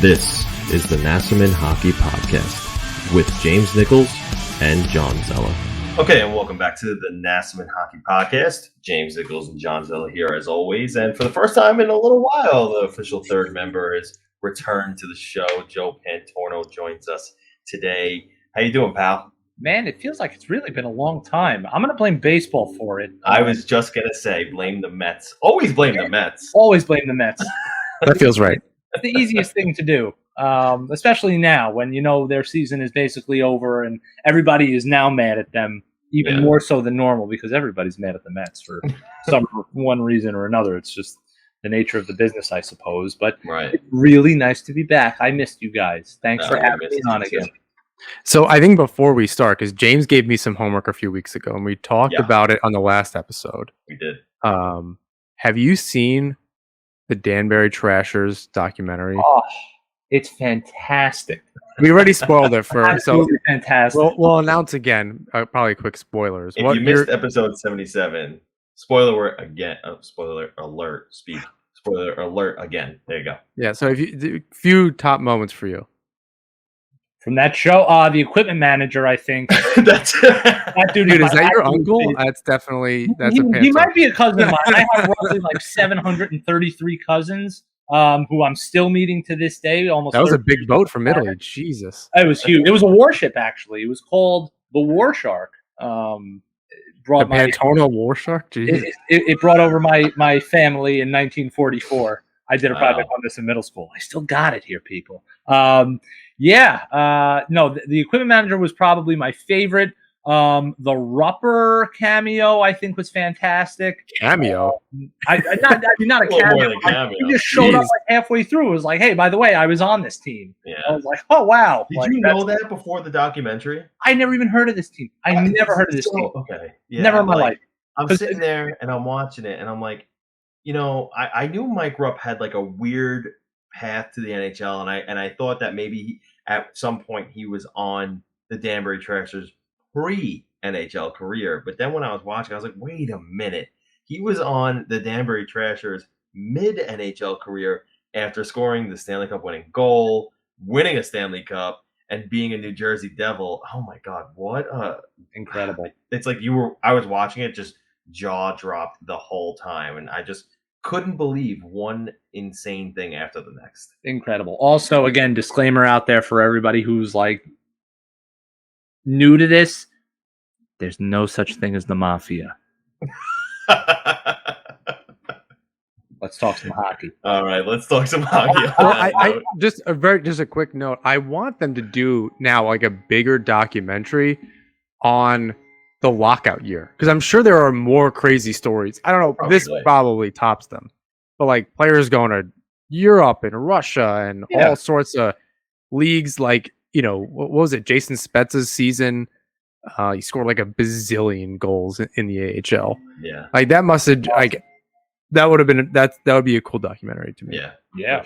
This is the Nasserman Hockey Podcast with James Nichols and John Zella. Okay, and welcome back to the Nasserman Hockey Podcast. James Nichols and John Zella here as always. And for the first time in a little while, the official third member has returned to the show. Joe Pantorno joins us today. How you doing, pal? Man, it feels like it's really been a long time. I'm going to blame baseball for it. I was just going to say, blame the Mets. Always blame the Mets. Always blame the Mets. That feels right. It's the easiest thing to do, especially now when you know their season is basically over and everybody is now mad at them, even more so than normal because everybody's mad at the Mets for one reason or another. It's just the nature of the business, I suppose. But It's really nice to be back. I missed you guys. Thanks for having me on again. So I think before we start, because James gave me some homework a few weeks ago, and we talked about it on the last episode. We did. Have you seen the Danbury Trashers documentary? Oh, it's fantastic. We already spoiled it for Absolutely fantastic. We'll announce again. Probably quick spoilers. If you missed episode 77, spoiler again. Spoiler alert. Spoiler alert again. There you go. Yeah. So a few top moments for you from that show, the equipment manager, I think. that dude is that your uncle? That's definitely he might be a cousin of mine. I have roughly like 733 cousins, who I'm still meeting to this day. Almost. That was a big boat from Italy. Jesus, it was huge. It was a warship actually. It was called the War Shark. Brought the Pantorno War Shark. It brought over my family in 1944. I did a project on this in middle school. I still got it here, people. No, the equipment manager was probably my favorite. The Rupper cameo, I think, was fantastic. Cameo? Not a cameo. He just showed up like halfway through. It was like, hey, by the way, I was on this team. Yeah. I was like, oh, wow. Did you know that before the documentary? I never even heard of this team. I never heard of this team. Okay. Yeah, never in my life. I'm sitting there and I'm watching it and I'm like, I knew Mike Rupp had like a weird path to the NHL, and I thought that maybe at some point he was on the Danbury Trashers pre-NHL career. But then when I was watching, I was like, wait a minute. He was on the Danbury Trashers mid-NHL career after scoring the Stanley Cup winning goal, winning a Stanley Cup, and being a New Jersey Devil. Oh my God, what incredible. It's like I was watching it, just jaw dropped the whole time, and I just couldn't believe one insane thing after the next. Incredible. Also, again, disclaimer out there for everybody who's like new to this. There's no such thing as the mafia. Let's talk some hockey. All right, let's talk some hockey. I just a quick note. I want them to do now like a bigger documentary on the lockout year, because I'm sure there are more crazy stories. I don't know. This probably tops them, but like players going to Europe and Russia and all sorts of leagues. Like, what was it? Jason Spezza's season. He scored like a bazillion goals in the AHL. Yeah, like that must have that would have been that would be a cool documentary to me. Yeah,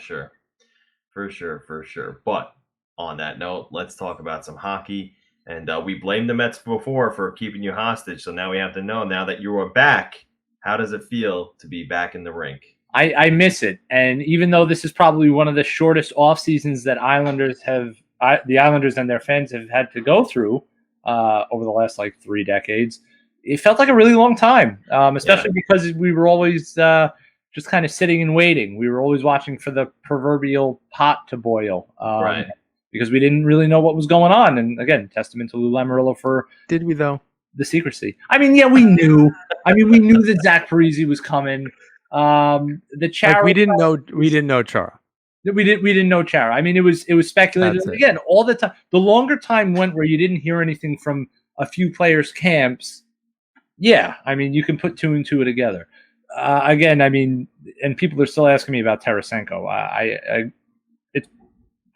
for sure. But on that note, let's talk about some hockey. And we blamed the Mets before for keeping you hostage. So now we have to know, now that you are back, how does it feel to be back in the rink? I miss it. And even though this is probably one of the shortest off seasons that the Islanders and their fans have had to go through over the last like 3 decades, it felt like a really long time, especially because we were always just kind of sitting and waiting. We were always watching for the proverbial pot to boil. Because we didn't really know what was going on. And again, testament to Lou Lamoriello for... Did we, though? The secrecy. I mean, yeah, we knew. We knew that Zach Parise was coming. The Chara... we didn't know Chara. We didn't know Chara. I mean, it was speculated. Again, all the time. The longer time went where you didn't hear anything from a few players' camps, you can put 2 and 2 together. Again, and people are still asking me about Tarasenko.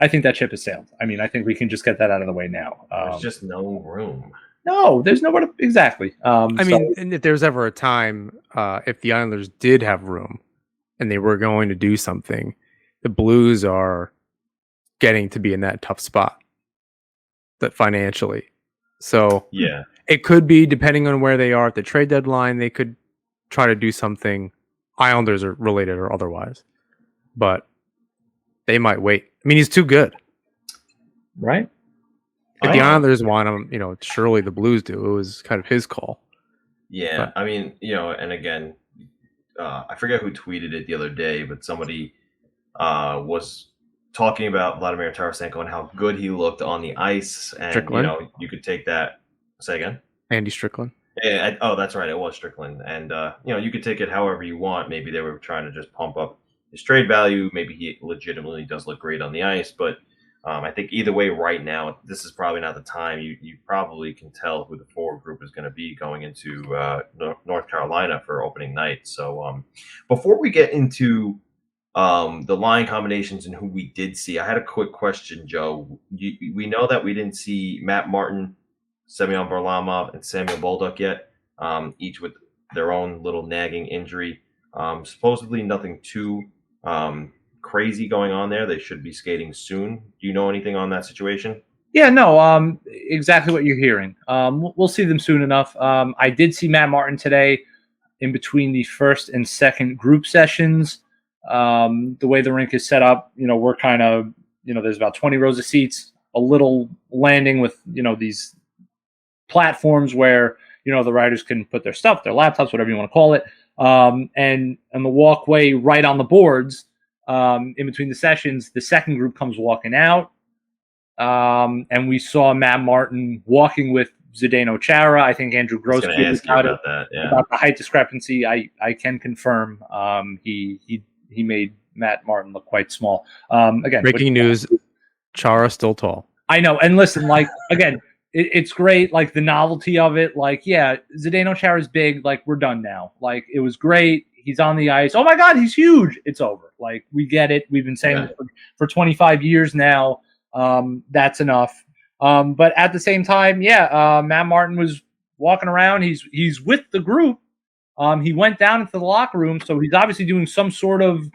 I think that ship has sailed. I think we can just get that out of the way now. There's just no room. No, there's nowhere to... Exactly. And if there's ever a time, if the Islanders did have room and they were going to do something, the Blues are getting to be in that tough spot that financially. So it could be, depending on where they are at the trade deadline, they could try to do something Islanders are related or otherwise. But they might wait. I mean, he's too good. Right. If the Islanders want him, surely the Blues do. It was kind of his call. Yeah, but, I mean, and again, I forget who tweeted it the other day, but somebody was talking about Vladimir Tarasenko and how good he looked on the ice, and Strickland. You could take that. Say again. Andy Strickland. Yeah. That's right. It was Strickland, and you could take it however you want. Maybe they were trying to just pump up his trade value. Maybe he legitimately does look great on the ice, but I think either way, right now, this is probably not the time. You probably can tell who the forward group is going to be going into North Carolina for opening night. So before we get into the line combinations and who we did see, I had a quick question, Joe. We know that we didn't see Matt Martin, Semyon Varlamov, and Samuel Bolduc yet, each with their own little nagging injury. Supposedly nothing too crazy going on there. They should be skating soon. Do you know anything on that situation? Yeah, no, exactly what you're hearing. We'll see them soon enough. I did see Matt Martin today in between the first and second group sessions. The way the rink is set up, we're kind of, there's about 20 rows of seats, a little landing with, these platforms where, the riders can put their stuff, their laptops, whatever you want to call it. And the walkway right on the boards, in between the sessions, the second group comes walking out. And we saw Matt Martin walking with Zdeno Chara. I think Andrew Gross tweeted about the height discrepancy. I can confirm he made Matt Martin look quite small. Again, breaking news: Chara still tall. I know, and listen, again, it's great. The novelty of it. Zdeno Chara's big. We're done now. It was great. He's on the ice. Oh my God, he's huge. It's over. We get it. We've been saying it for 25 years now. That's enough. But at the same time, Matt Martin was walking around. He's with the group. He went down into the locker room, so he's obviously doing some sort of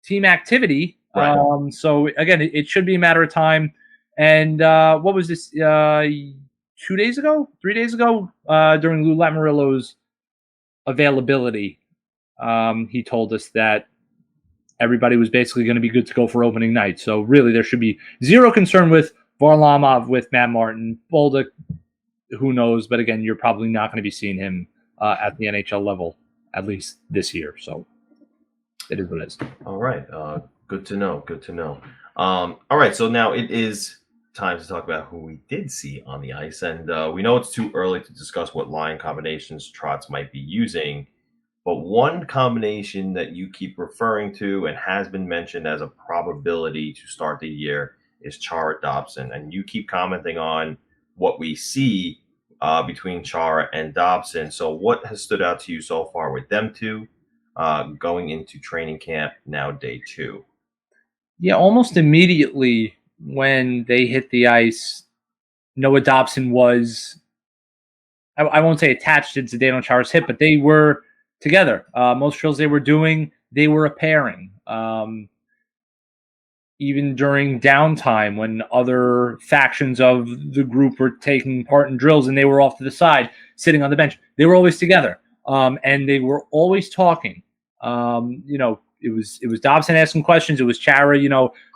team activity. Right. So again, it should be a matter of time. And what was this? 3 days ago, during Lou Lamoriello's availability, he told us that everybody was basically going to be good to go for opening night. So really, there should be zero concern with Varlamov, with Matt Martin. Bolduc, who knows? But again, you're probably not going to be seeing him at the NHL level, at least this year. So it is what it is. All right. Good to know. All right. So now it is time to talk about who we did see on the ice. And we know it's too early to discuss what line combinations Trotz might be using. But one combination that you keep referring to and has been mentioned as a probability to start the year is Chara Dobson. And you keep commenting on what we see between Chara and Dobson. So what has stood out to you so far with them two going into training camp, now day 2? Yeah, almost immediately when they hit the ice, Noah Dobson was, I won't say attached to Zdeno Chara's hip, but they were together. Most drills they were doing, they were a pairing. Even during downtime when other factions of the group were taking part in drills and they were off to the side, sitting on the bench, they were always together. And they were always talking. It was Dobson asking questions. It was Chara,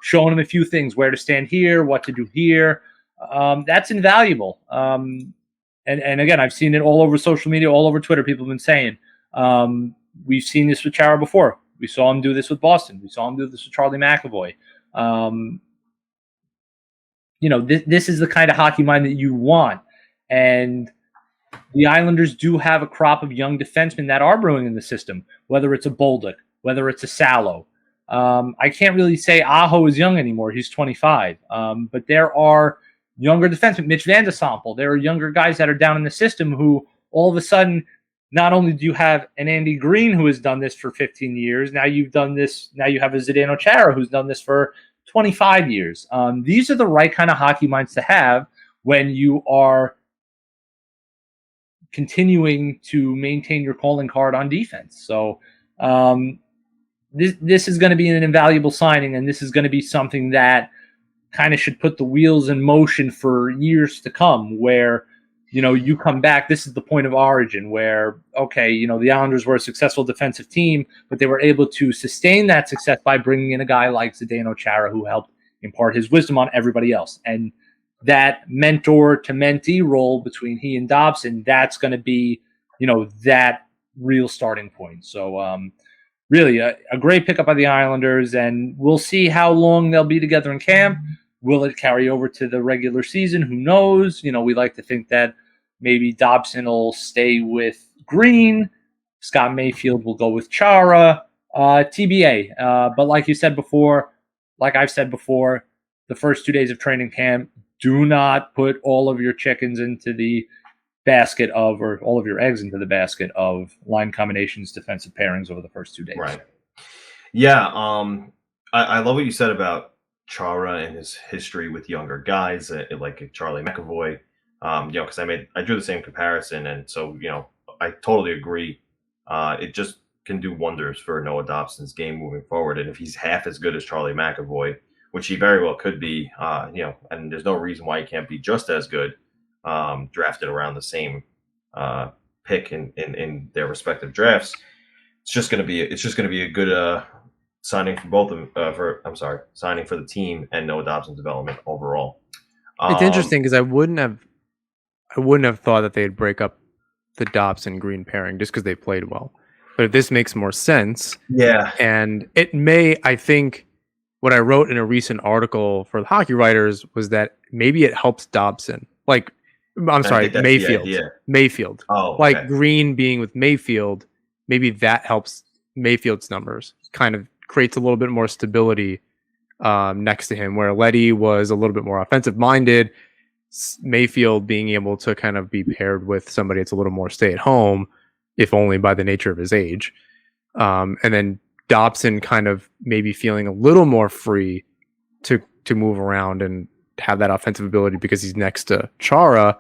showing him a few things, where to stand here, what to do here. That's invaluable. And again, I've seen it all over social media, all over Twitter. People have been saying, we've seen this with Chara before. We saw him do this with Boston. We saw him do this with Charlie McAvoy. This is the kind of hockey mind that you want. And the Islanders do have a crop of young defensemen that are brewing in the system, whether it's a Bolduc, whether it's a Salo. I can't really say Aho is young anymore. He's 25. But there are younger defensemen. Mitch Van de Sample. There are younger guys that are down in the system who all of a sudden, not only do you have an Andy Green who has done this for 15 years, now you've done this. Now you have a Zdeno Chara who's done this for 25 years. These are the right kind of hockey minds to have when you are continuing to maintain your calling card on defense. So this is going to be an invaluable signing, and this is going to be something that kind of should put the wheels in motion for years to come, where you come back. This is the point of origin where, okay, the Islanders were a successful defensive team, but they were able to sustain that success by bringing in a guy like Zdeno Chara, who helped impart his wisdom on everybody else. And that mentor to mentee role between he and Dobson, that's going to be, that real starting point. So really a great pickup by the Islanders, and we'll see how long they'll be together in camp. Will it carry over to the regular season? Who knows? We like to think that maybe Dobson will stay with Green. Scott Mayfield will go with Chara. TBA. But like I've said before, the first 2 days of training camp, do not put all of your chickens into the basket of, or all of your eggs into the basket of line combinations, defensive pairings over the first 2 days. Right. Yeah. I love what you said about Chara and his history with younger guys, like Charlie McAvoy. Because I drew the same comparison, and so I totally agree. It just can do wonders for Noah Dobson's game moving forward, and if he's half as good as Charlie McAvoy, which he very well could be, and there's no reason why he can't be just as good. Drafted around the same pick in their respective drafts. It's just going to be a good signing for both of them. Signing for the team and Noah Dobson's development overall. It's interesting because I wouldn't have thought that they'd break up the Dobson Green pairing just because they played well. But if this makes more sense, yeah, and it may, I think what I wrote in a recent article for the Hockey Writers was that maybe it helps Dobson. Like, I'm sorry, Mayfield. Mayfield. Oh, okay. Like Green being with Mayfield, maybe that helps Mayfield's numbers. Kind of creates a little bit more stability next to him, where Leddy was a little bit more offensive minded. Mayfield being able to kind of be paired with somebody that's a little more stay at home, if only by the nature of his age. And then Dobson kind of maybe feeling a little more free to move around and have that offensive ability because he's next to Chara.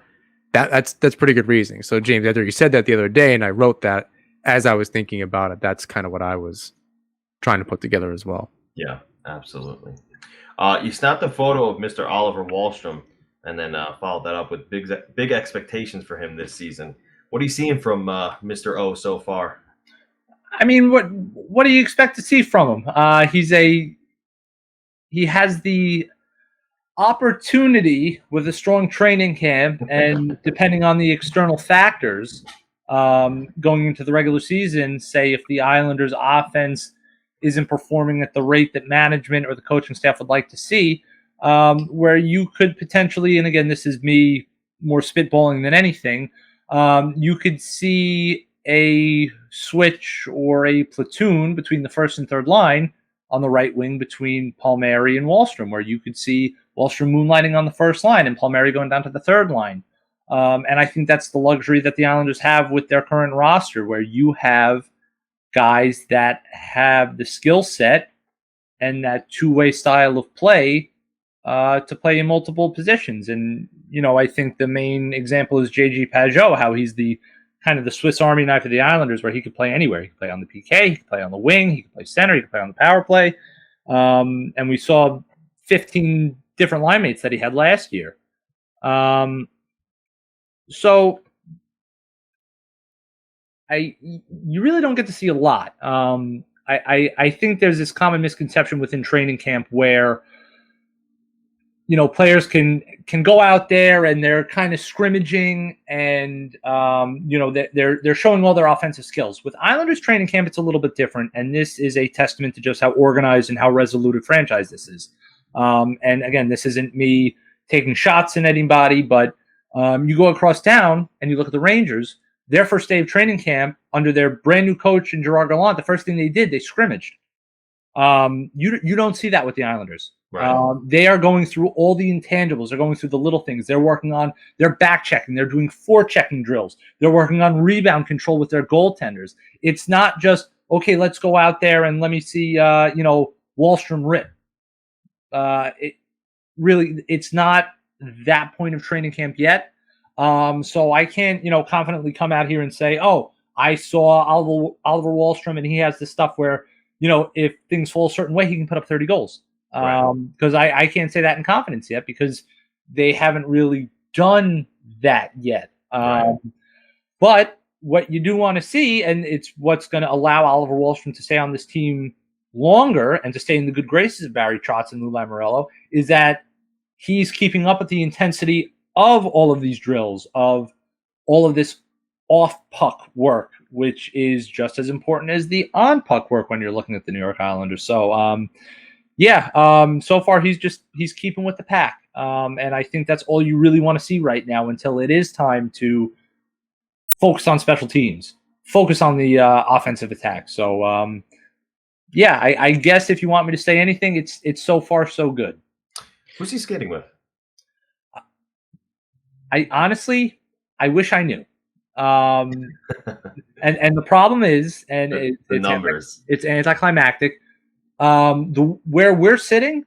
That's pretty good reasoning. So James, after you said that the other day, and I wrote that as I was thinking about it, that's kind of what I was trying to put together as well. Yeah, absolutely. You snapped a photo of Mr. Oliver Wahlstrom and then followed that up with big expectations for him this season. What are you seeing from Mr. O so far? I mean, what do you expect to see from him? He has the opportunity with a strong training camp, and depending on the external factors going into the regular season, say if the Islanders' offense isn't performing at the rate that management or the coaching staff would like to see, where you could potentially, and again, this is me more spitballing than anything, you could see a switch or a platoon between the first and third line on the right wing between Palmieri and Wahlstrom, where you could see Wahlstrom moonlighting on the first line and Palmieri going down to the third line. And I think that's the luxury that the Islanders have with their current roster, where you have guys that have the skill set and that two-way style of play to play in multiple positions. And, I think the main example is J.G. Pageau, how he's the kind of the Swiss Army knife of the Islanders, where he could play anywhere. He could play on the PK, he could play on the wing, he could play center, he could play on the power play. And we saw 15 different line mates that he had last year. So you really don't get to see a lot. I think there's this common misconception within training camp where players can go out there and they're kind of scrimmaging and they're showing all their offensive skills. With Islanders training camp, it's a little bit different, and this is a testament to just how organized and how resolute a franchise this is. And again, this isn't me taking shots at anybody, but you go across town and you look at the Rangers. Their first day of training camp under their brand new coach in Gerard Gallant, the first thing they did, they scrimmaged. You don't see that with the Islanders. Right. They are going through all the intangibles. They're going through the little things. They're working on their back checking. They're doing forechecking drills. They're working on rebound control with their goaltenders. It's not just, okay, let's go out there and let me see, Wahlstrom rip. It's not that point of training camp yet. So I can't, confidently come out here and say, oh, I saw Oliver Wahlstrom and he has this stuff where, if things fall a certain way, he can put up 30 goals. Because I can't say that in confidence yet because they haven't really done that yet. Right. But what you do want to see, and it's what's going to allow Oliver Wahlstrom to stay on this team longer and to stay in the good graces of Barry Trotz and Lou Lamoriello, is that he's keeping up with the intensity of all of these drills, of all of this off-puck work, which is just as important as the on-puck work when you're looking at the New York Islanders. So, so far he's keeping with the pack. And I think that's all you really want to see right now until it is time to focus on special teams, focus on the offensive attack. So, I guess if you want me to say anything, it's so far so good. Who's he skating with? I honestly wish I knew. And the problem is, and The it's numbers. it's anticlimactic. Where we're sitting,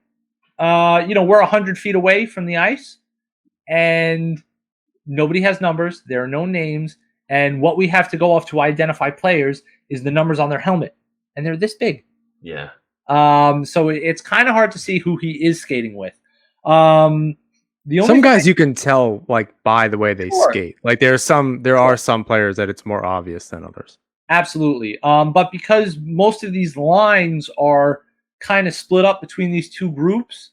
we're 100 feet away from the ice, and nobody has numbers. There are no names, and what we have to go off to identify players is the numbers on their helmet, and they're this big. Yeah. So it's kind of hard to see who he is skating with. Some guys you can tell like by the way they Sure. skate. Like there are some players that it's more obvious than others. Absolutely. But because most of these lines are kind of split up between these two groups,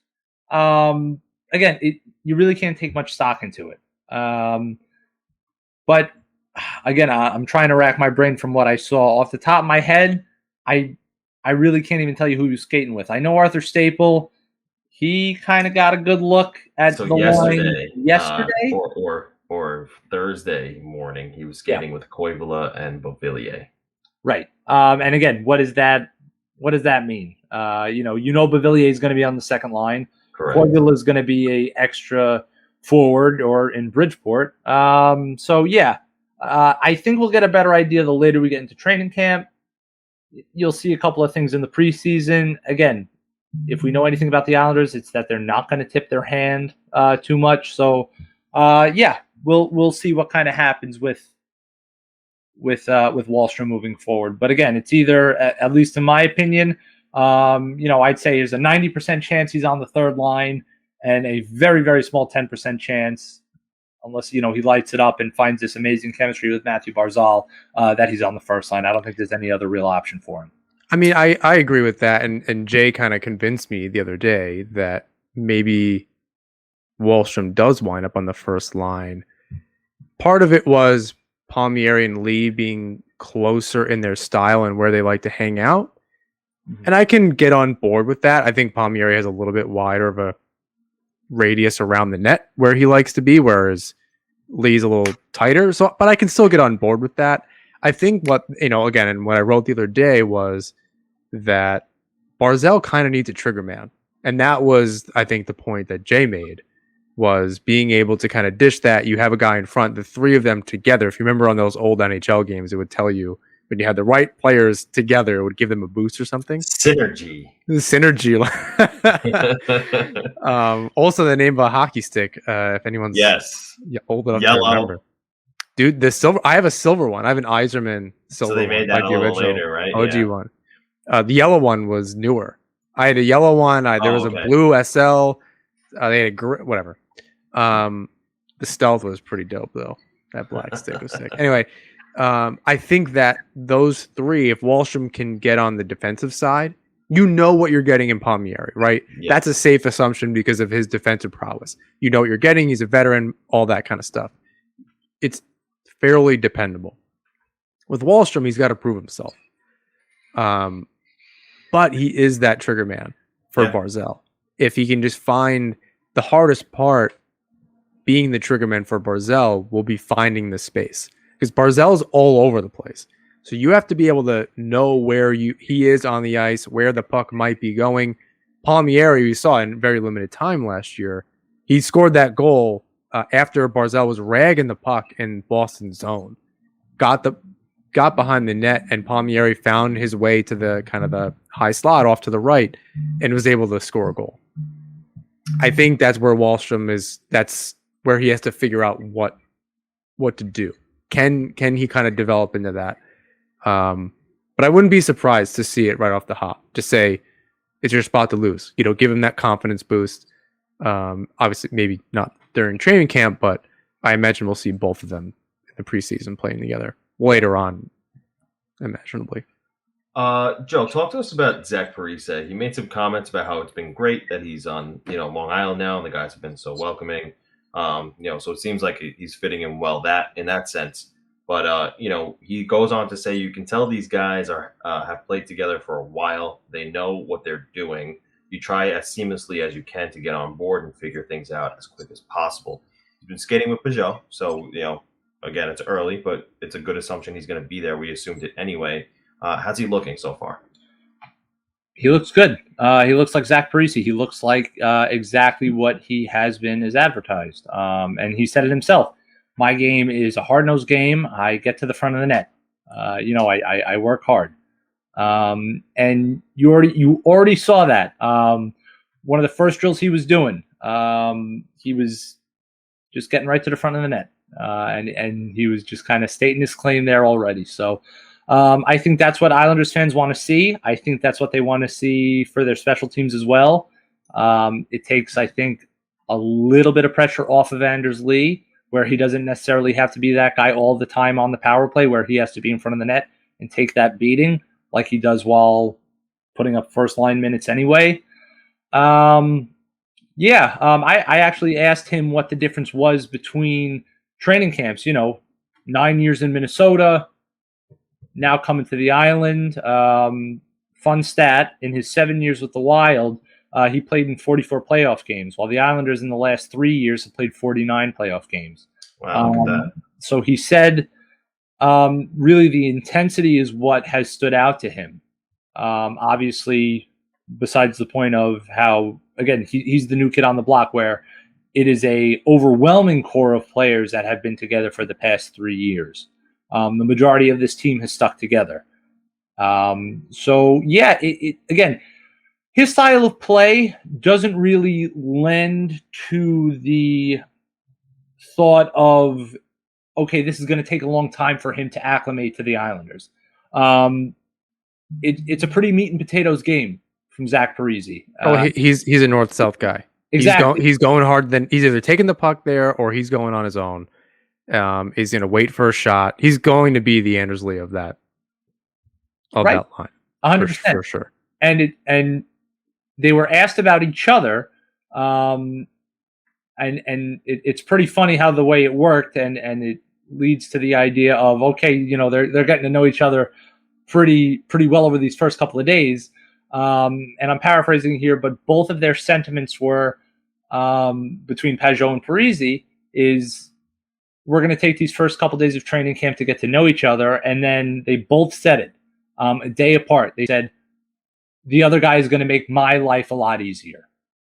again, you really can't take much stock into it. But again, I'm trying to rack my brain from what I saw. Off the top of my head, I really can't even tell you who he was skating with. I know Arthur Staple. He kind of got a good look at the line yesterday. Or Thursday morning, he was skating with Koivula and Beauvillier. Right. And again, what does that mean? Beauvillier is going to be on the second line. Correct. Koivula is going to be a extra forward or in Bridgeport. I think we'll get a better idea the later we get into training camp. You'll see a couple of things in the preseason. Again, if we know anything about the Islanders, it's that they're not going to tip their hand too much. So, we'll see what kind of happens with Wahlstrom moving forward. But again, it's either, at least in my opinion, I'd say there's a 90% chance he's on the third line and a very, very small 10% chance, unless, he lights it up and finds this amazing chemistry with Mathew Barzal, that he's on the first line. I don't think there's any other real option for him. I mean, I agree with that. And Jay kind of convinced me the other day that maybe Wahlstrom does wind up on the first line. Part of it was Palmieri and Lee being closer in their style and where they like to hang out. Mm-hmm. And I can get on board with that. I think Palmieri has a little bit wider of a radius around the net where he likes to be, whereas Lee's a little tighter. So, but I can still get on board with that. I think what I wrote the other day was that Barzal kind of needs a trigger man. And that was, I think, the point that Jay made, was being able to kind of dish that. You have a guy in front, the three of them together. If you remember on those old NHL games, it would tell you when you had the right players together, it would give them a boost or something. Synergy. Also the name of a hockey stick, if anyone's old enough to remember. Dude, the silver. I have a silver one. I have an Yzerman silver. So they made that one, like the original later, right? OG one. The yellow one was newer. I had a yellow one. There was a blue SL. They had whatever. The stealth was pretty dope though. That black stick was sick. Anyway, I think that those three, if Wahlstrom can get on the defensive side, you know what you're getting in Palmieri, right? Yeah. That's a safe assumption because of his defensive prowess. You know what you're getting. He's a veteran. All that kind of stuff. It's fairly dependable. With Wahlstrom, he's got to prove himself. But he is that trigger man for Barzal. If he can just find the hardest part, being the trigger man for Barzal will be finding the space, because Barzal is all over the place. So you have to be able to know where he is on the ice, where the puck might be going. Palmieri, we saw in very limited time last year, he scored that goal after Barzal was ragging the puck in Boston's zone, got behind the net, and Palmieri found his way to the kind of the high slot off to the right and was able to score a goal. I think that's where Wahlstrom is. That's where he has to figure out what to do. Can he kind of develop into that? But I wouldn't be surprised to see it right off the hop. Just say it's your spot to lose. Give him that confidence boost. Obviously, maybe not during training camp, but I imagine we'll see both of them the preseason playing together later on, imaginably. Joe, talk to us about Zach Parise. He made some comments about how it's been great that he's on, Long Island now, and the guys have been so welcoming. So it seems like he's fitting in well in that sense. But he goes on to say you can tell these guys have played together for a while. They know what they're doing. You try as seamlessly as you can to get on board and figure things out as quick as possible. He's been skating with Pageau, so again, it's early, but it's a good assumption he's going to be there. We assumed it anyway. How's he looking so far? He looks good. He looks like Zach Parise. He looks like exactly what he has been as advertised. And he said it himself. My game is a hard-nosed game. I get to the front of the net. I work hard. And you already saw that. One of the first drills he was doing, he was just getting right to the front of the net. And he was just kind of stating his claim there already. So I think that's what Islanders fans want to see. I think that's what they want to see for their special teams as well. It takes, I think, a little bit of pressure off of Anders Lee, where he doesn't necessarily have to be that guy all the time on the power play, where he has to be in front of the net and take that beating like he does while putting up first line minutes anyway. I actually asked him what the difference was between training camps, 9 years in Minnesota, now coming to the island. Fun stat, in his 7 years with the Wild, he played in 44 playoff games, while the Islanders in the last 3 years have played 49 playoff games. Wow, look at that. So he said really the intensity is what has stood out to him. Obviously, besides the point of how, again, he's the new kid on the block, where it is a overwhelming core of players that have been together for the past 3 years. The majority of this team has stuck together. Again, his style of play doesn't really lend to the thought of, okay, this is going to take a long time for him to acclimate to the Islanders. It's a pretty meat and potatoes game from Zach Parise. He's a north-south guy. Exactly. He's going hard. Then he's either taking the puck there or he's going on his own. He's going to wait for a shot. He's going to be the Anders Lee of that line. 100%. For sure. And they were asked about each other, and it's pretty funny how the way it worked, and it leads to the idea of, okay, they're getting to know each other pretty well over these first couple of days. And I'm paraphrasing here, but both of their sentiments were between Pageau and Parise is, we're going to take these first couple of days of training camp to get to know each other. And then they both said it a day apart. They said, the other guy is going to make my life a lot easier.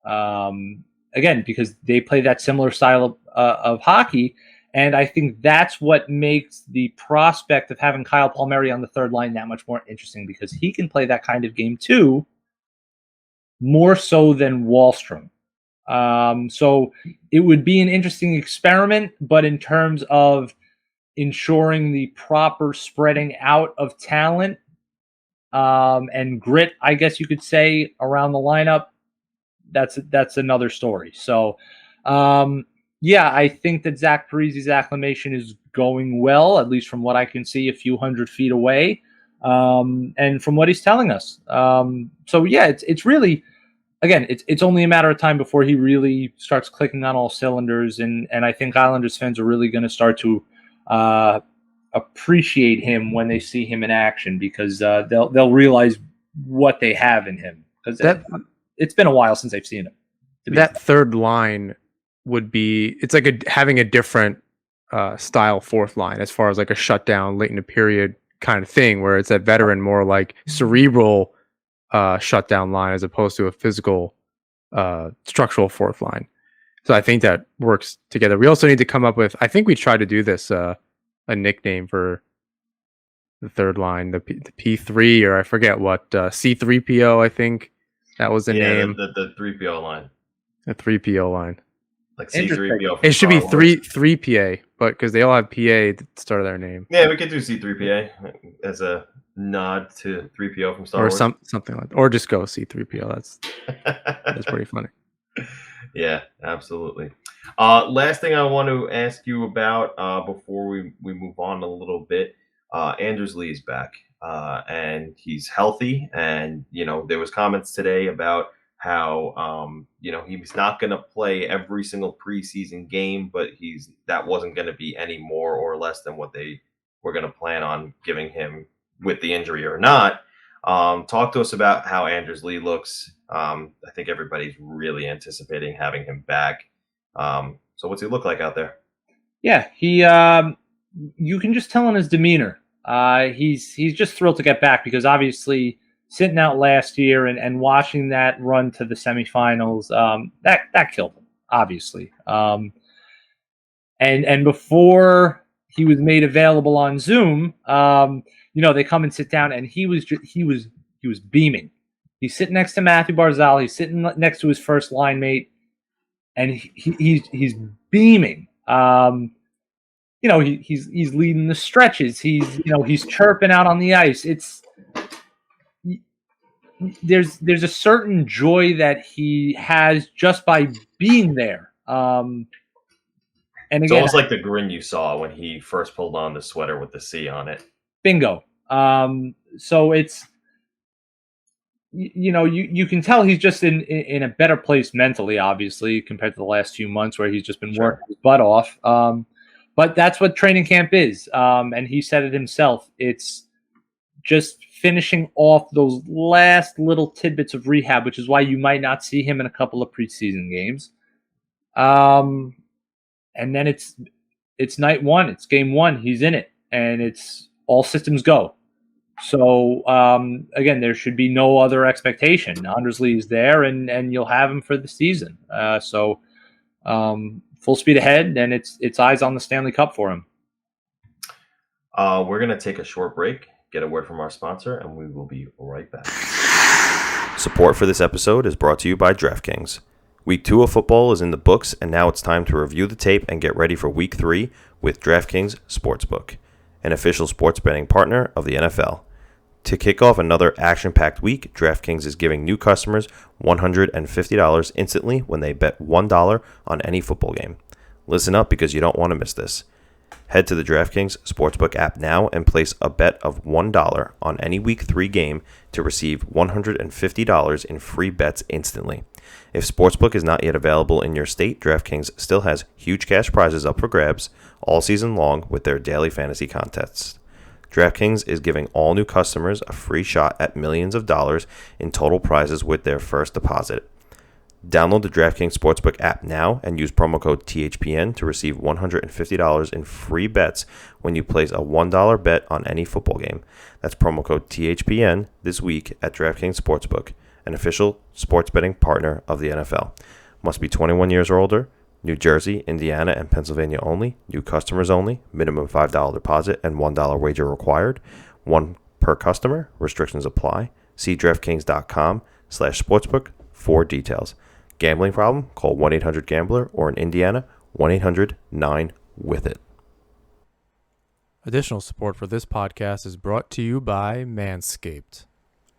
Again, because they play that similar style of hockey. And I think that's what makes the prospect of having Kyle Palmieri on the third line that much more interesting, because he can play that kind of game too, more so than Wahlstrom. So it would be an interesting experiment, but in terms of ensuring the proper spreading out of talent and grit, I guess you could say, around the lineup, that's another story. So, I think that Zach Parise's acclimation is going well, at least from what I can see a few hundred feet away, and from what he's telling us. It's really, again, it's only a matter of time before he really starts clicking on all cylinders, and I think Islanders fans are really going to start to appreciate him when they see him in action, because they'll realize what they have in him, because it's been a while since they've seen him. That third line would be, it's like having a different style fourth line, as far as like a shutdown late in a period kind of thing, where it's that veteran, more like cerebral shutdown line, as opposed to a physical structural fourth line. So I think that works together. We also need to come up with, I think we tried to do this, a nickname for the third line, the P3, or I forget what, C3PO, I think that was the name. The 3PO line. The 3PO line. Like C3PO. It should be 3PA, but because they all have PA at the start of their name. Yeah, we could do C3PA as a nod to 3PO from Star Wars. Or something like that. Or just go C3PO. That's pretty funny. Yeah, absolutely. Last thing I want to ask you about before we move on a little bit, Anders Lee's back, and he's healthy. And there was comments today about how he's not going to play every single preseason game, but that wasn't going to be any more or less than what they were going to plan on giving him with the injury or not. Talk to us about how Anders Lee looks. I think everybody's really anticipating having him back. So what's he look like out there? Yeah, he. You can just tell in his demeanor. He's just thrilled to get back because obviously sitting out last year and watching that run to the semifinals, that killed him, obviously. And before he was made available on Zoom, they come and sit down, and he was beaming. He's sitting next to Mathew Barzal. He's sitting next to his first line mate, and he's beaming. He's leading the stretches. He's chirping out on the ice. There's a certain joy that he has just by being there. And again, it's almost like the grin you saw when he first pulled on the sweater with the C on it. Bingo. So it's you can tell he's just in a better place mentally, obviously, compared to the last few months where he's just been working his butt off. But that's what training camp is. And he said it himself. It's just finishing off those last little tidbits of rehab, which is why you might not see him in a couple of preseason games. And then it's night one. It's game one. He's in it, and it's all systems go. So, again, there should be no other expectation. Anders Lee is there, and you'll have him for the season. So, full speed ahead, and it's eyes on the Stanley Cup for him. We're going to take a short break, get a word from our sponsor, and we will be right back. Support for this episode is brought to you by DraftKings. Week 2 of football is in the books, and now it's time to review the tape and get ready for Week 3 with DraftKings Sportsbook, an official sports betting partner of the NFL. To kick off another action-packed week, DraftKings is giving new customers $150 instantly when they bet $1 on any football game. Listen up because you don't want to miss this. Head to the DraftKings Sportsbook app now and place a bet of $1 on any Week 3 game to receive $150 in free bets instantly. If Sportsbook is not yet available in your state, DraftKings still has huge cash prizes up for grabs all season long with their daily fantasy contests. DraftKings is giving all new customers a free shot at millions of dollars in total prizes with their first deposit. Download the DraftKings Sportsbook app now and use promo code THPN to receive $150 in free bets when you place a $1 bet on any football game. That's promo code THPN this week at DraftKings Sportsbook, an official sports betting partner of the NFL. Must be 21 years or older. New Jersey, Indiana, and Pennsylvania only. New customers only. Minimum $5 deposit and $1 wager required. One per customer. Restrictions apply. See DraftKings.com/sportsbook for details. Gambling problem? Call 1-800-GAMBLER or in Indiana, 1-800-9-WITH-IT. Additional support for this podcast is brought to you by Manscaped.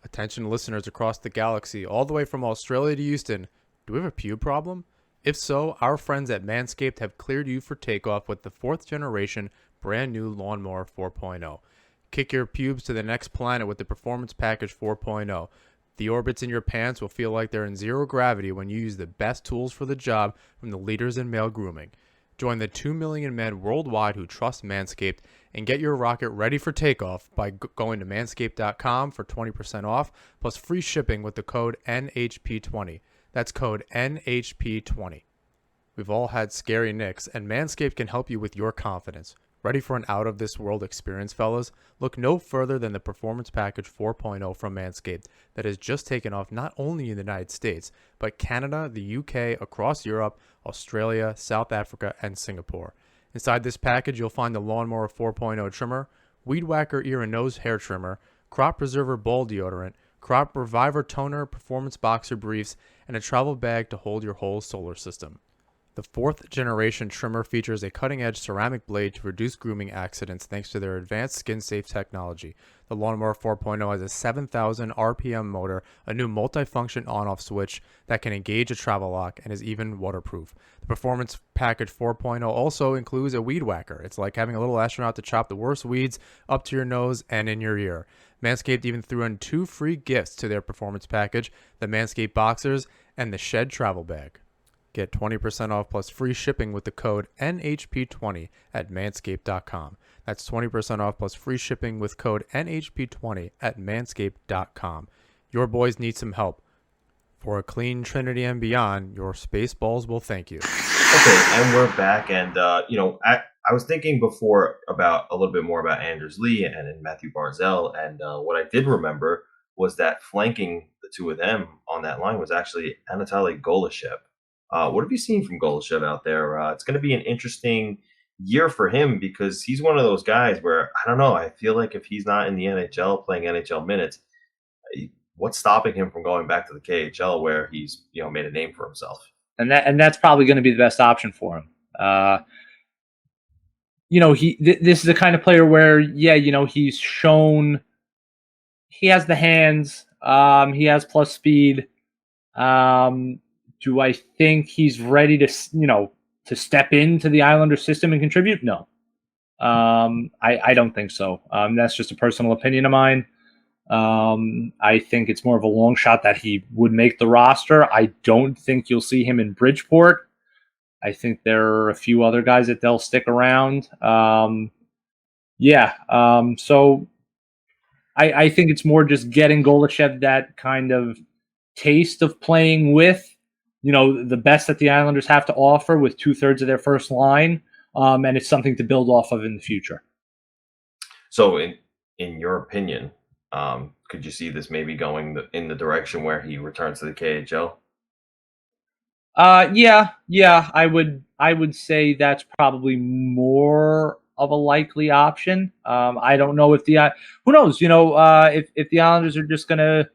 Attention listeners across the galaxy, all the way from Australia to Houston. Do we have a pube problem? If so, our friends at Manscaped have cleared you for takeoff with the 4th generation brand new Lawnmower 4.0. Kick your pubes to the next planet with the Performance Package 4.0. The orbits in your pants will feel like they're in zero gravity when you use the best tools for the job from the leaders in male grooming. Join the 2 million men worldwide who trust Manscaped and get your rocket ready for takeoff by going to manscaped.com for 20% off plus free shipping with the code NHP20. That's code NHP20. We've all had scary nicks, and Manscaped can help you with your confidence. Ready for an out-of-this-world experience, fellas? Look no further than the Performance Package 4.0 from Manscaped that has just taken off not only in the United States, but Canada, the UK, across Europe, Australia, South Africa, and Singapore. Inside this package, you'll find the Lawnmower 4.0 trimmer, Weed Whacker ear and nose hair trimmer, Crop Preserver ball deodorant, Crop Reviver toner, performance boxer briefs, and a travel bag to hold your whole solar system. The 4th-generation trimmer features a cutting-edge ceramic blade to reduce grooming accidents thanks to their advanced skin-safe technology. The Lawnmower 4.0 has a 7,000 RPM motor, a new multi-function on-off switch that can engage a travel lock, and is even waterproof. The Performance Package 4.0 also includes a weed whacker. It's like having a little astronaut to chop the worst weeds up to your nose and in your ear. Manscaped even threw in 2 free gifts to their Performance Package, the Manscaped Boxers and the Shed Travel Bag. Get 20% off plus free shipping with the code NHP20 at manscaped.com. That's 20% off plus free shipping with code NHP20 at manscaped.com. Your boys need some help. For a clean Trinity and beyond, your space balls will thank you. Okay, and we're back. And, I was thinking before about a little bit more about Anders Lee and Mathew Barzal. And what I did remember was that flanking the two of them on that line was actually Anatoly Golyshev. What have you seen from Golyshev out there? It's going to be an interesting year for him because he's one of those guys where, I don't know, I feel like if he's not in the NHL playing NHL minutes, what's stopping him from going back to the KHL where he's made a name for himself? And that's probably going to be the best option for him. This is the kind of player where, he's shown he has the hands, he has plus speed. Do I think he's ready to step into the Islander system and contribute? No. I don't think so. That's just a personal opinion of mine. I think it's more of a long shot that he would make the roster. I don't think you'll see him in Bridgeport. I think there are a few other guys that they'll stick around. So I think it's more just getting Golyshev that kind of taste of playing with the best that the Islanders have to offer with 2/3 of their first line, and it's something to build off of in the future. So, in your opinion, could you see this maybe going in the direction where he returns to the KHL? I would say that's probably more of a likely option. I don't know if who knows? If the Islanders are just gonna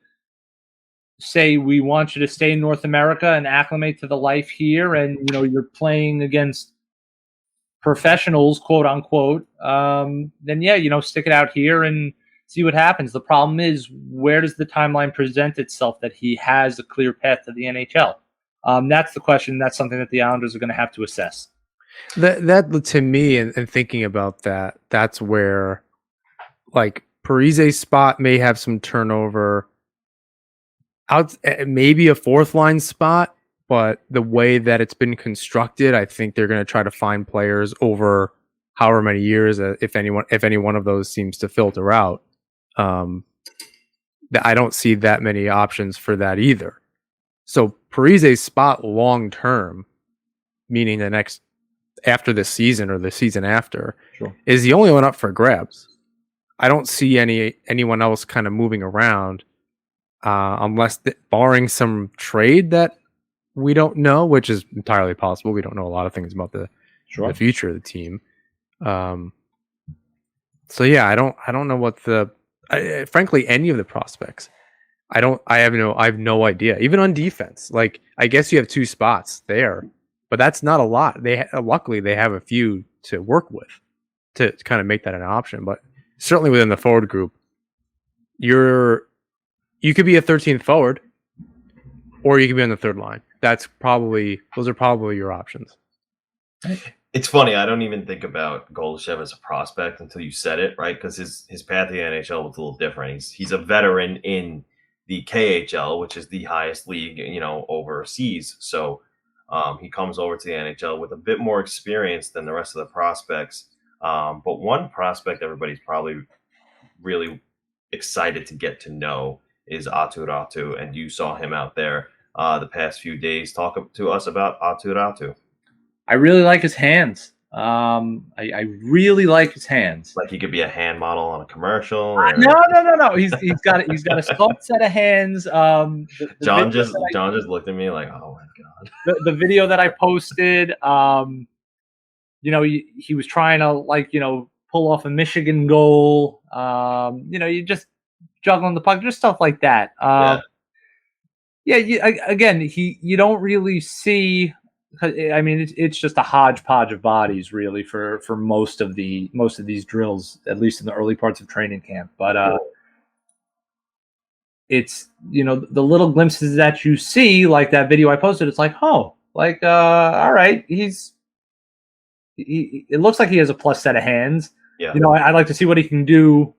say we want you to stay in North America and acclimate to the life here, and you're playing against professionals, quote unquote, then stick it out here and see what happens. The problem is, where does the timeline present itself that he has a clear path to the NHL? That's the question. That's something that the Islanders are going to have to assess. That to me, and thinking about that, that's where like Parise's spot may have some turnover. Out maybe a 4th line spot, but the way that it's been constructed, I think they're going to try to find players over however many years, if any one of those seems to filter out. I don't see that many options for that either. So Parise's spot long term, meaning after this season or the season after, sure, is the only one up for grabs. I don't see anyone else kind of moving around. Unless barring some trade that we don't know, which is entirely possible. We don't know a lot of things about the future of the team. I don't know what frankly, any of the prospects. I have no idea. Even on defense, like I guess you have 2 spots there, but that's not a lot. Luckily they have a few to work with to kind of make that an option. But certainly within the forward group, you could be a 13th forward, or you could be on the 3rd line. Those are probably your options. It's funny. I don't even think about Golyshev as a prospect until you said it, right? Because his path to the NHL was a little different. He's a veteran in the KHL, which is the highest league, overseas. So he comes over to the NHL with a bit more experience than the rest of the prospects. But one prospect everybody's probably really excited to get to know is Aatu Raty, and you saw him out there the past few days. Talk to us about Aatu Raty. I really like his hands. I really like his hands. Like he could be a hand model on a commercial. No. He's got a soft set of hands. John just looked at me like, oh my god. The video that I posted, he was trying to pull off a Michigan goal. You just juggling the puck, just stuff like that. You don't really see I mean, it's just a hodgepodge of bodies, really, for most of these drills, at least in the early parts of training camp. But it's, the little glimpses that you see, like that video I posted. It's like, all right, it looks like he has a plus set of hands. Yeah. I'd like to see what he can do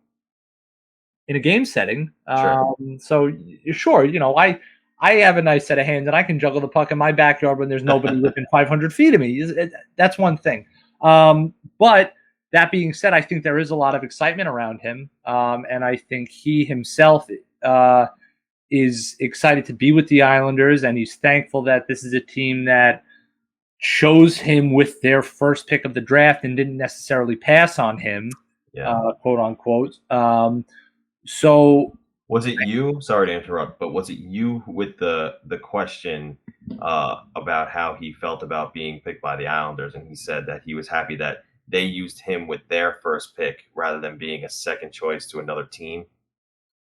in a game setting. Sure. So sure, I have a nice set of hands and I can juggle the puck in my backyard when there's nobody within 500 feet of me. That's one thing. But that being said, I think there is a lot of excitement around him. And I think he himself is excited to be with the Islanders, and he's thankful that this is a team that chose him with their first pick of the draft and didn't necessarily pass on him, quote unquote. So was it you? Sorry to interrupt, but was it you with the question about how he felt about being picked by the Islanders? And he said that he was happy that they used him with their first pick rather than being a second choice to another team.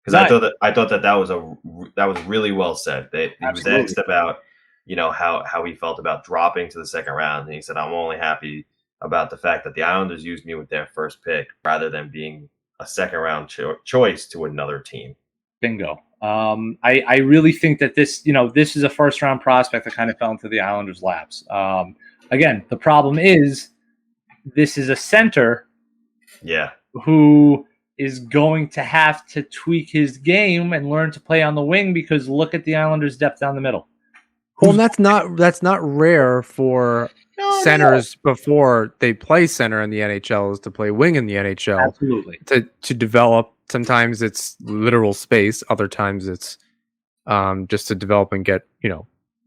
Because I thought that was really well said. He was asked about how he felt about dropping to the second round, and he said, "I'm only happy about the fact that the Islanders used me with their first pick rather than being a second round choice to another team." Bingo. I really think that this is a first round prospect that kind of fell into the Islanders' laps. Again, the problem is this is a center, who is going to have to tweak his game and learn to play on the wing, because look at the Islanders' depth down the middle. Well, that's not rare for centers before they play center in the NHL is to play wing in the NHL. Absolutely. To develop. Sometimes it's literal space. Other times it's just to develop and get,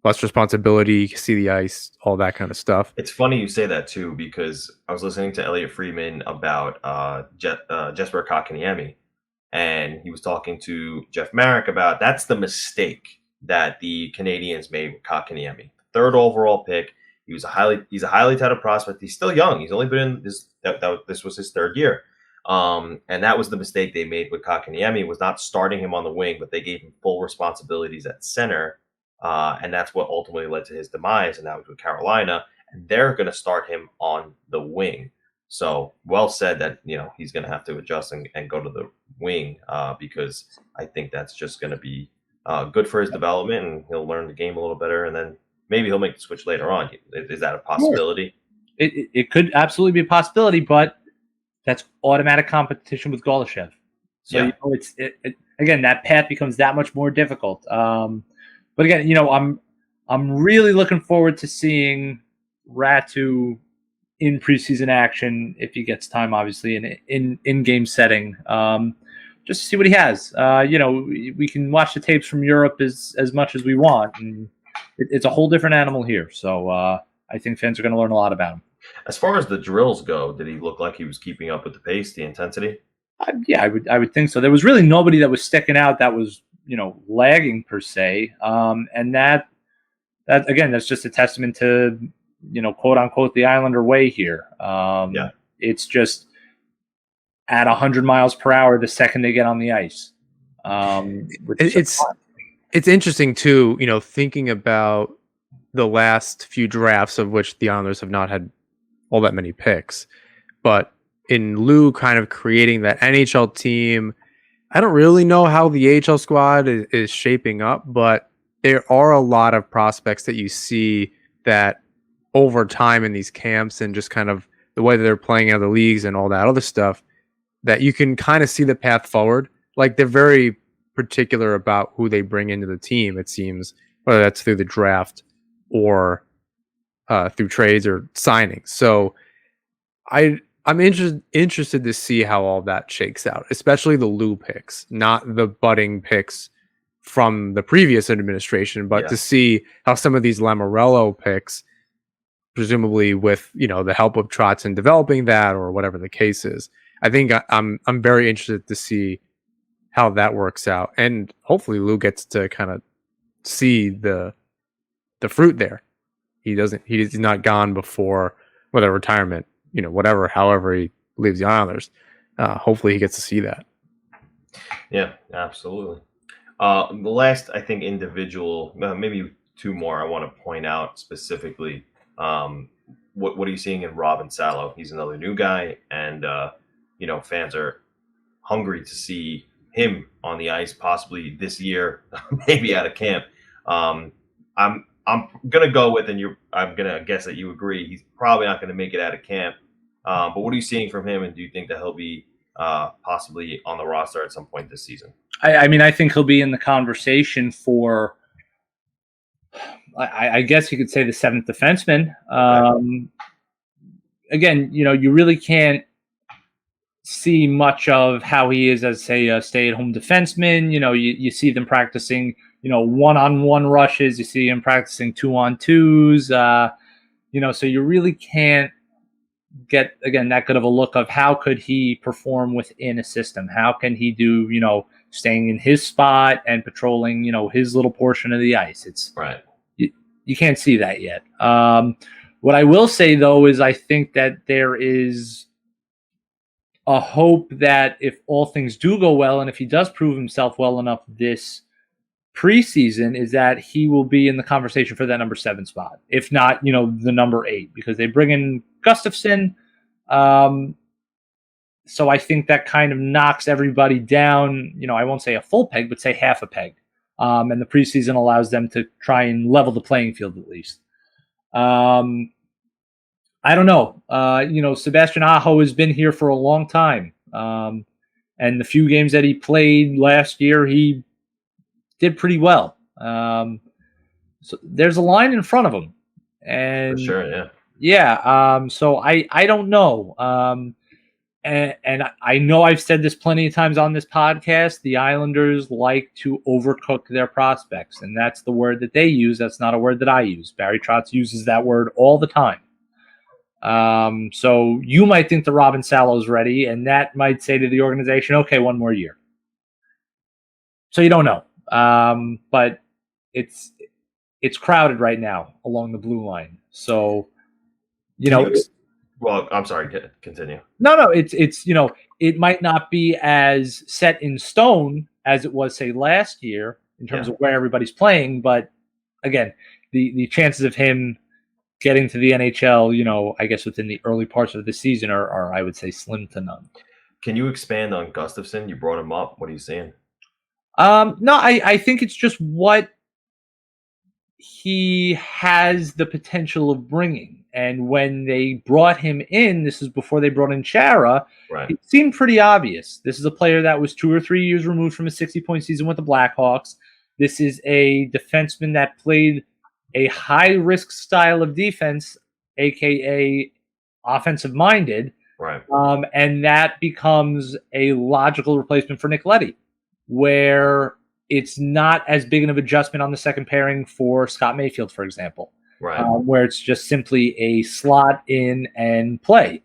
less responsibility, see the ice, all that kind of stuff. It's funny you say that too, because I was listening to Elliot Friedman about Jesper Kotkaniemi, and he was talking to Jeff Marek about that's the mistake that the Canadians made with Kotkaniemi. Third overall pick. He's a highly touted prospect. He's still young. He's only been in this was his third year. And that was the mistake they made with Kotkaniemi, was not starting him on the wing, but they gave him full responsibilities at center. And that's what ultimately led to his demise, and that was with Carolina. And they're going to start him on the wing. So well said that, he's going to have to adjust and go to the wing, because I think that's just going to be good for his development, and he'll learn the game a little better, and then maybe he'll make the switch later on. Is that a possibility? It could absolutely be a possibility, but that's automatic competition with Golyshev. So again, that path becomes that much more difficult. But again, I'm really looking forward to seeing Aatu in preseason action if he gets time, obviously, in game setting. Just to see what he has. We can watch the tapes from Europe as much as we want, and it's a whole different animal here. So I think fans are going to learn a lot about him. As far as the drills go, did he look like he was keeping up with the pace, the intensity? I would think so. There was really nobody that was sticking out that was lagging per se, and that again, that's just a testament to quote unquote the Islander way here. It's just at 100 miles per hour the second they get on the ice. It's interesting too, thinking about the last few drafts, of which the Islanders have not had all that many picks, but in Lou kind of creating that NHL team, I don't really know how the AHL squad is shaping up, but there are a lot of prospects that you see that over time in these camps and just kind of the way that they're playing in other leagues and all that other stuff, that you can kind of see the path forward. Like, they're very particular about who they bring into the team, it seems, whether that's through the draft or through trades or signings. So I'm interested to see how all that shakes out, especially the Lou picks, not the budding picks from the previous administration, but to see how some of these Lamoriello picks, presumably with the help of Trotz in developing that or whatever the case is. I think I'm very interested to see how that works out, and hopefully Lou gets to kind of see the fruit there. He's not gone before whether retirement, whatever, however he leaves the Islanders. Hopefully he gets to see that. Yeah, absolutely. The last, I think, individual, maybe two more I want to point out specifically What are you seeing in Robin Salo? He's another new guy, and fans are hungry to see him on the ice, possibly this year, maybe out of camp. I'm gonna go with, and I'm gonna guess that you agree. He's probably not gonna make it out of camp. But what are you seeing from him, and do you think that he'll be possibly on the roster at some point this season? I mean, I think he'll be in the conversation for, I guess you could say, the seventh defenseman. Okay. Again, you really can't see much of how he is as, say, a stay-at-home defenseman. You see them practicing, one-on-one rushes. You see him practicing two-on-twos. So you really can't get, again, that good of a look of how could he perform within a system. How can he do, staying in his spot and patrolling, his little portion of the ice. It's right. You can't see that yet. What I will say, though, is I think that there is a hope that if all things do go well, and if he does prove himself well enough this preseason, is that he will be in the conversation for that number 7 spot, if not, the number 8, because they bring in Gustafsson. So I think that kind of knocks everybody down, I won't say a full peg, but say half a peg. And the preseason allows them to try and level the playing field at least. I don't know. Sebastian Aho has been here for a long time. And the few games that he played last year, he did pretty well. So there's a line in front of him. And for sure, yeah. Yeah. So I don't know. And I know I've said this plenty of times on this podcast. The Islanders like to overcook their prospects, and that's the word that they use. That's not a word that I use. Barry Trotz uses that word all the time. So you might think the Robin Salo's ready, and that might say to the organization, okay, 1 more year. So you don't know. But it's crowded right now along the blue line. So, well, I'm sorry, continue. No, it's it might not be as set in stone as it was, say, last year in terms of where everybody's playing, but again, the chances of him getting to the NHL, I guess within the early parts of the season are I would say slim to none. Can you expand on Gustafsson? You brought him up. What are you saying? No, I think it's just what he has the potential of bringing. And when they brought him in, this is before they brought in Chara, right. It seemed pretty obvious. This is a player that was 2 or 3 years removed from a 60-point season with the Blackhawks. This is a defenseman that played a high-risk style of defense, a.k.a. offensive-minded. Right. And that becomes a logical replacement for Nick Leddy, where it's not as big of an adjustment on the second pairing for Scott Mayfield, for example. Right. Where it's just simply a slot in and play.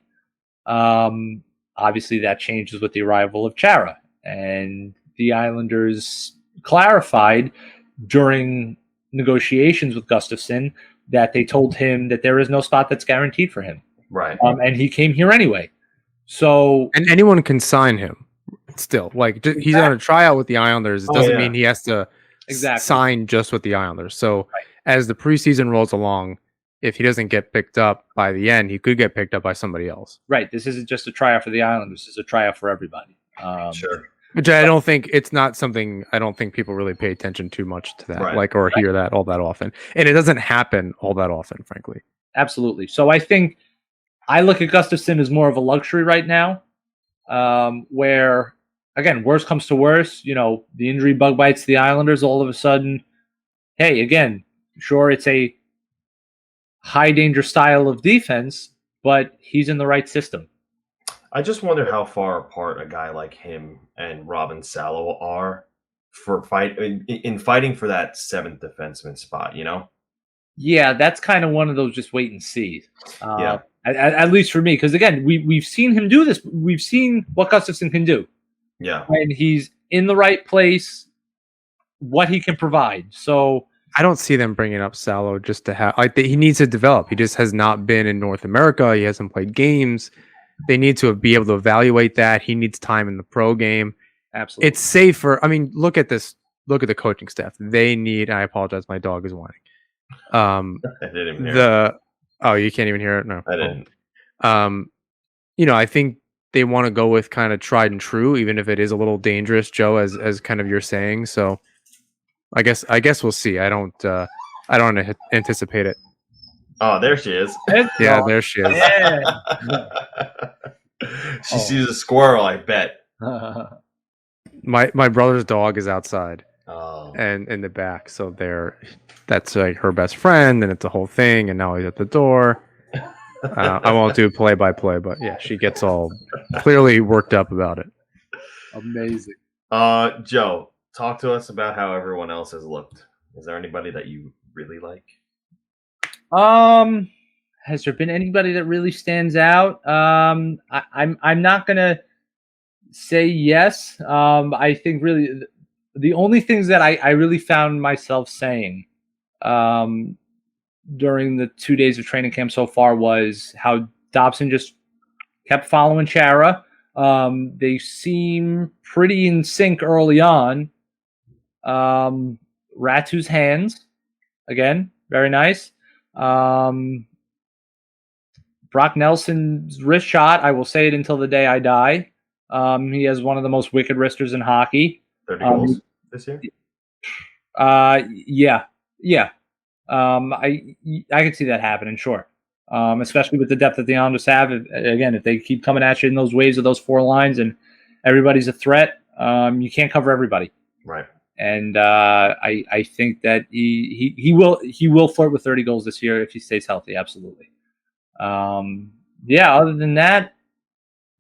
Obviously, that changes with the arrival of Chara. And the Islanders clarified during negotiations with Gustafsson that they told him that there is no spot that's guaranteed for him. Right. And he came here anyway. So, and anyone can sign him still. Like, he's on a tryout with the Islanders. It doesn't mean he has to sign just with the Islanders. So as the preseason rolls along, if he doesn't get picked up by the end, he could get picked up by somebody else. Right. This isn't just a tryout for the Islanders. This is a tryout for everybody. Sure. Which I don't think it's not something I don't think people really pay attention too much to that, or hear that all that often. And it doesn't happen all that often, frankly. Absolutely. So I think I look at Gustafsson as more of a luxury right now, where, again, worst comes to worst, the injury bug bites the Islanders all of a sudden. Hey, again, sure, it's a high danger style of defense, but he's in the right system. I just wonder how far apart a guy like him and Robin Salo are for fighting for that 7th defenseman spot, Yeah, that's kind of one of those just wait and see. At least for me, because again, we've seen him do this. We've seen what Gustafsson can do. Yeah, and he's in the right place. What he can provide. So I don't see them bringing up Sallow just to have. He needs to develop. He just has not been in North America. He hasn't played games. They need to be able to evaluate that. He needs time in the pro game. Absolutely, it's safer. I mean, look at this. Look at the coaching staff. They need. I apologize. My dog is whining. I didn't even hear Oh, you can't even hear it? No. I didn't. I think they want to go with kind of tried and true, even if it is a little dangerous, Joe, as kind of you're saying. So I guess we'll see. I don't anticipate it. Oh, there she is. Yeah, there she is. Yeah. She sees a squirrel, I bet. My brother's dog is outside. Oh. And in the back, so that's like her best friend, and it's a whole thing. And now he's at the door. I won't do play by play, but yeah, she gets all clearly worked up about it. Amazing. Joe, talk to us about how everyone else has looked. Is there anybody that you really like? Has there been anybody that really stands out? I'm not gonna say yes. I think really the only things that I really found myself saying during the 2 days of training camp so far was how Dobson just kept following Chara. They seem pretty in sync early on. Ratu's hands, again, very nice. Brock Nelson's wrist shot, I will say it until the day I die. He has one of the most wicked wristers in hockey. 30 goals this year? Yeah. I could see that happening, sure. Especially with the depth that the Islanders have. If they keep coming at you in those waves of those four lines and everybody's a threat, you can't cover everybody. Right. And I think that he will flirt with 30 goals this year if he stays healthy. Absolutely. Other than that,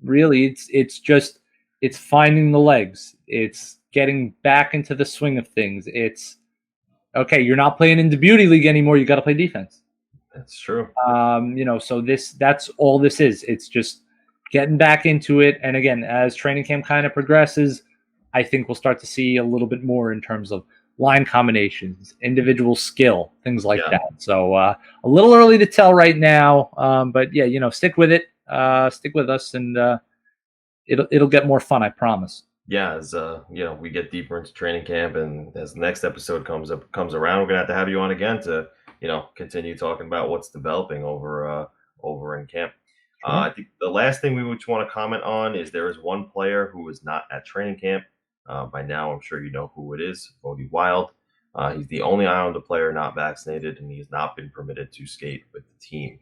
really, it's finding the legs. It's getting back into the swing of things. It's okay. You're not playing in the beauty league anymore. You got to play defense. That's true. So that's all this is. It's just getting back into it. And again, as training camp kind of progresses, I think we'll start to see a little bit more in terms of line combinations, individual skill, things like that. So a little early to tell right now, but yeah, stick with it, stick with us, and it'll get more fun. I promise. Yeah, as we get deeper into training camp, and as the next episode comes around, we're gonna have you on again to continue talking about what's developing over in camp. Sure. I think the last thing we would want to comment on is there is one player who is not at training camp. By now, I'm sure you know who it is, Bodie Wild. He's the only Islander player not vaccinated, and he has not been permitted to skate with the team.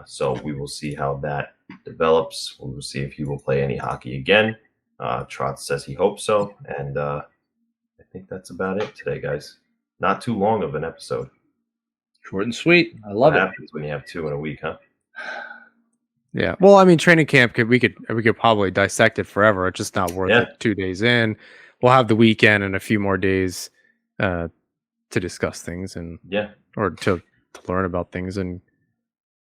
So we will see how that develops. We will see if he will play any hockey again. Trotz says he hopes so, and I think that's about it today, guys. Not too long of an episode. Short and sweet. I love it. What happens when you have 2 in a week, huh? Yeah. Well, I mean, training camp we could probably dissect it forever. It's just not worth it. 2 days in, we'll have the weekend and a few more days to discuss things or to learn about things and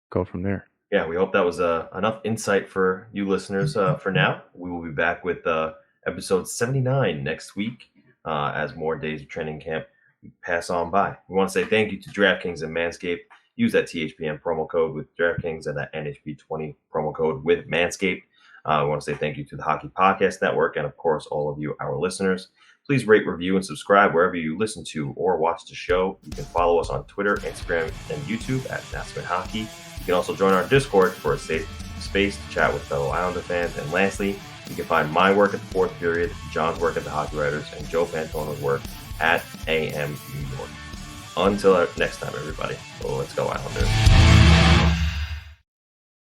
go from there. Yeah, we hope that was enough insight for you listeners. For now, we will be back with episode 79 next week as more days of training camp pass on by. We want to say thank you to DraftKings and Manscaped. Use that THPN promo code with DraftKings and that NHP20 promo code with Manscaped. We want to say thank you to the Hockey Podcast Network and, of course, all of you, our listeners. Please rate, review, and subscribe wherever you listen to or watch the show. You can follow us on Twitter, Instagram, and YouTube at Nassman Hockey. You can also join our Discord for a safe space to chat with fellow Islander fans. And lastly, you can find my work at the Fourth Period, John's work at the Hockey Writers, and Joe Pantorno's work at AM New York. Until next time, everybody. Let's go, Islanders.